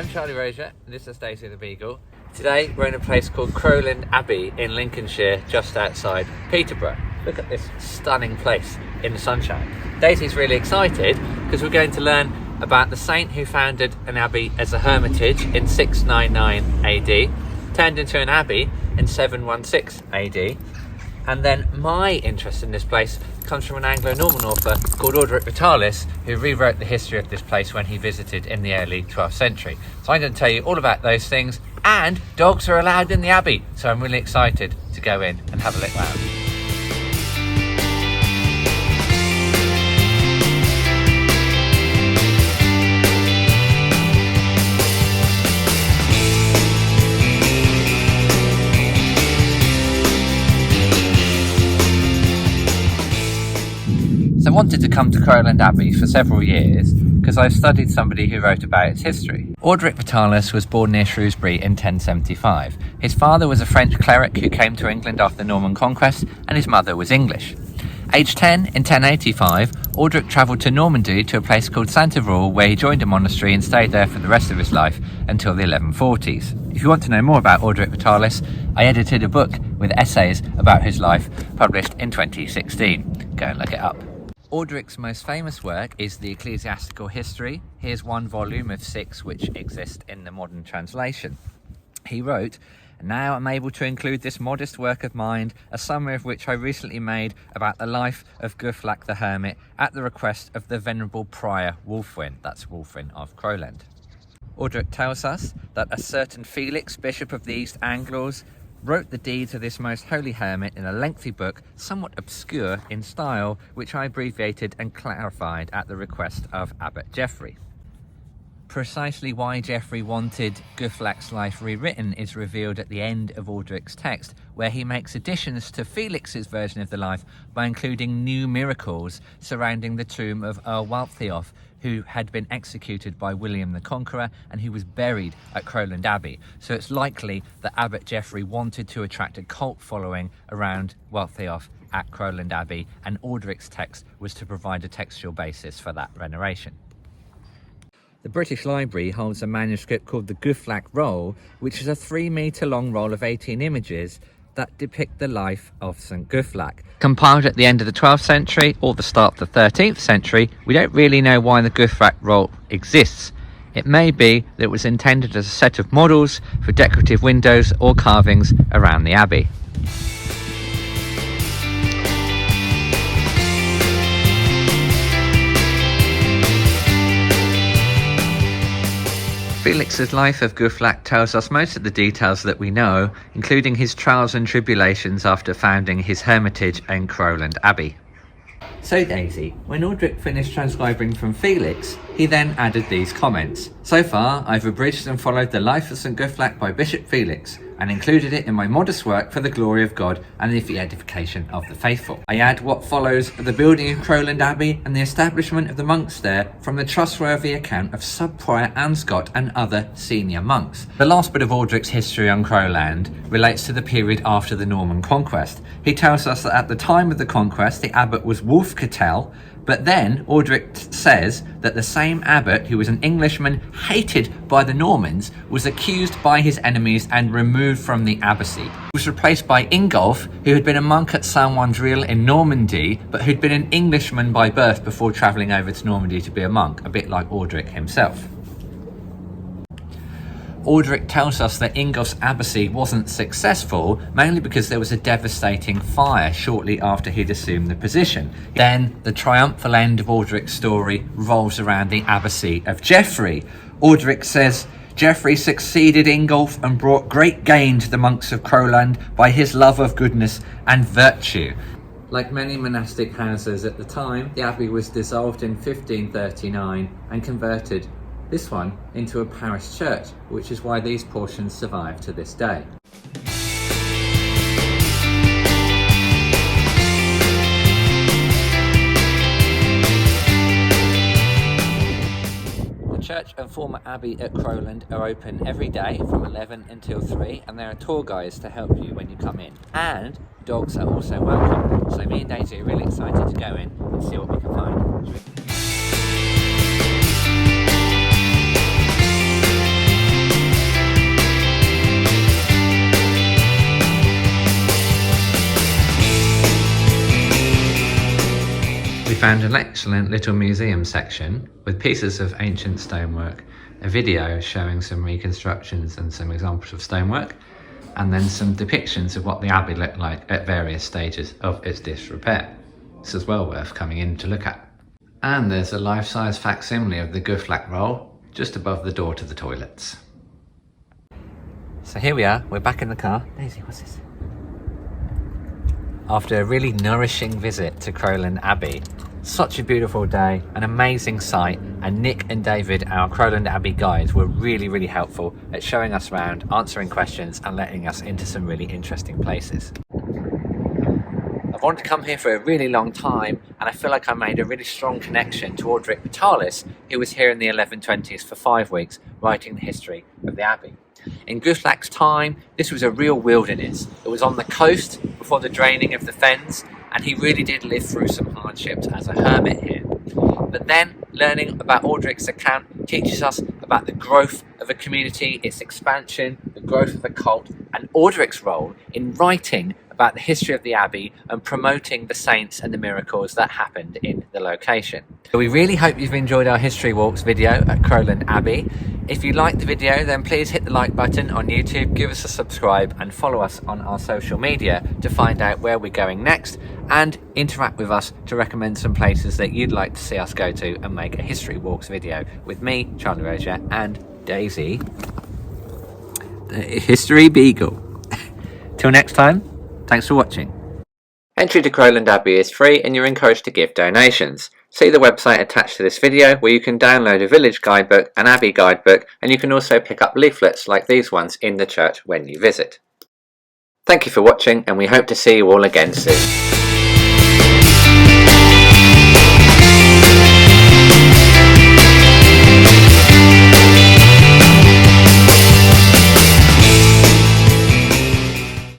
I'm Charlie Rozier, and this is Daisy the Beagle. Today we're in a place called Crowland Abbey in Lincolnshire, just outside Peterborough. Look at this stunning place in the sunshine. Daisy's really excited because we're going to learn about the saint who founded an abbey as a hermitage in 699 AD, turned into an abbey in 716 AD, and then my interest in this place comes from an Anglo-Norman author called Orderic Vitalis, who rewrote the history of this place when he visited in the early 12th century. So I'm going to tell you all about those things, and dogs are allowed in the abbey, so I'm really excited to go in and have a look round. So I wanted to come to Crowland Abbey for several years because I've studied somebody who wrote about its history. Orderic Vitalis was born near Shrewsbury in 1075. His father was a French cleric who came to England after the Norman conquest, and his mother was English. Aged 10, in 1085, Orderic travelled to Normandy to a place called Saint-Avold, where he joined a monastery and stayed there for the rest of his life until the 1140s. If you want to know more about Orderic Vitalis, I edited a book with essays about his life published in 2016. Go and look it up. Orderic's most famous work is the Ecclesiastical History. Here's one volume of 6 which exist in the modern translation. He wrote, "Now I'm able to include this modest work of mine, a summary of which I recently made about the life of Guflac the Hermit at the request of the venerable prior Wulfwyn," that's Wulfwyn of Crowland. Orderic tells us that a certain Felix, Bishop of the East Angles, wrote the deeds of this most holy hermit in a lengthy book, somewhat obscure in style, which I abbreviated and clarified at the request of Abbot Geoffrey. Precisely why Geoffrey wanted Guflac's life rewritten is revealed at the end of Orderic's text, where he makes additions to Felix's version of the life by including new miracles surrounding the tomb of Earl Waltheof, who had been executed by William the Conqueror and who was buried at Crowland Abbey. So it's likely that Abbot Geoffrey wanted to attract a cult following around Waltheof at Crowland Abbey, and Orderic's text was to provide a textual basis for that veneration. The British Library holds a manuscript called the Guflac Roll, which is a 3-metre long roll of 18 images that depict the life of St Guflac. Compiled at the end of the 12th century or the start of the 13th century, we don't really know why the Guflac Roll exists. It may be that it was intended as a set of models for decorative windows or carvings around the abbey. Felix's life of Guflac tells us most of the details that we know, including his trials and tribulations after founding his hermitage in Crowland Abbey. So Daisy, when Orderic finished transcribing from Felix, he then added these comments. "So far, I've abridged and followed the life of St Guflac by Bishop Felix, and included it in my modest work for the glory of God and the edification of the faithful. I add what follows the building of Crowland Abbey and the establishment of the monks there from the trustworthy account of Sub-Prior Anscott and other senior monks." The last bit of Orderic's history on Crowland relates to the period after the Norman conquest. He tells us that at the time of the conquest, the abbot was Wulf Cattell, but then Orderic says that the same abbot, who was an Englishman hated by the Normans, was accused by his enemies and removed from the abbacy. He was replaced by Ingolf, who had been a monk at Saint-Wandrille in Normandy, but who'd been an Englishman by birth before travelling over to Normandy to be a monk, a bit like Orderic himself. Orderic tells us that Ingolf's abbacy wasn't successful, mainly because there was a devastating fire shortly after he'd assumed the position. Then the triumphal end of Orderic's story revolves around the abbacy of Geoffrey. Orderic says, "Geoffrey succeeded Ingolf and brought great gain to the monks of Crowland by his love of goodness and virtue." Like many monastic houses at the time, the abbey was dissolved in 1539 and converted, this one, into a parish church, which is why these portions survive to this day. The church and former abbey at Crowland are open every day from 11 until 3, and there are tour guides to help you when you come in. And dogs are also welcome. So me and Daisy are really excited to go in and see what we can find. found an excellent little museum section with pieces of ancient stonework, a video showing some reconstructions and some examples of stonework, and then some depictions of what the abbey looked like at various stages of its disrepair. This is well worth coming in to look at. And there's a life-size facsimile of the Guflack roll just above the door to the toilets. So here we are, we're back in the car. Daisy, what's this? After a really nourishing visit to Crowland Abbey. Such a beautiful day, an amazing sight, and Nick and David, our Crowland Abbey guides, were really helpful at showing us around, answering questions and letting us into some really interesting places. I've wanted to come here for a really long time, and I feel like I made a really strong connection to Orderic Vitalis, who was here in the 1120s for 5 weeks writing the history of the Abbey. In Guflack's time, this was a real wilderness. It was on the coast before the draining of the fens, and he really did live through some hardships as a hermit here. But then, learning about Orderic's account teaches us about the growth of a community, its expansion, the growth of a cult, and Orderic's role in writing about the history of the Abbey and promoting the saints and the miracles that happened in the location. So we really hope you've enjoyed our History Walks video at Crowland Abbey. If you liked the video, then please hit the like button on YouTube, give us a subscribe and follow us on our social media to find out where we're going next, and interact with us to recommend some places that you'd like to see us go to and make a History Walks video with me, Charlie Rozier, and Daisy, the History Beagle. Till next time, thanks for watching. Entry to Crowland Abbey is free and you're encouraged to give donations. See the website attached to this video where you can download a village guidebook, an abbey guidebook, and you can also pick up leaflets like these ones in the church when you visit. Thank you for watching, and we hope to see you all again soon.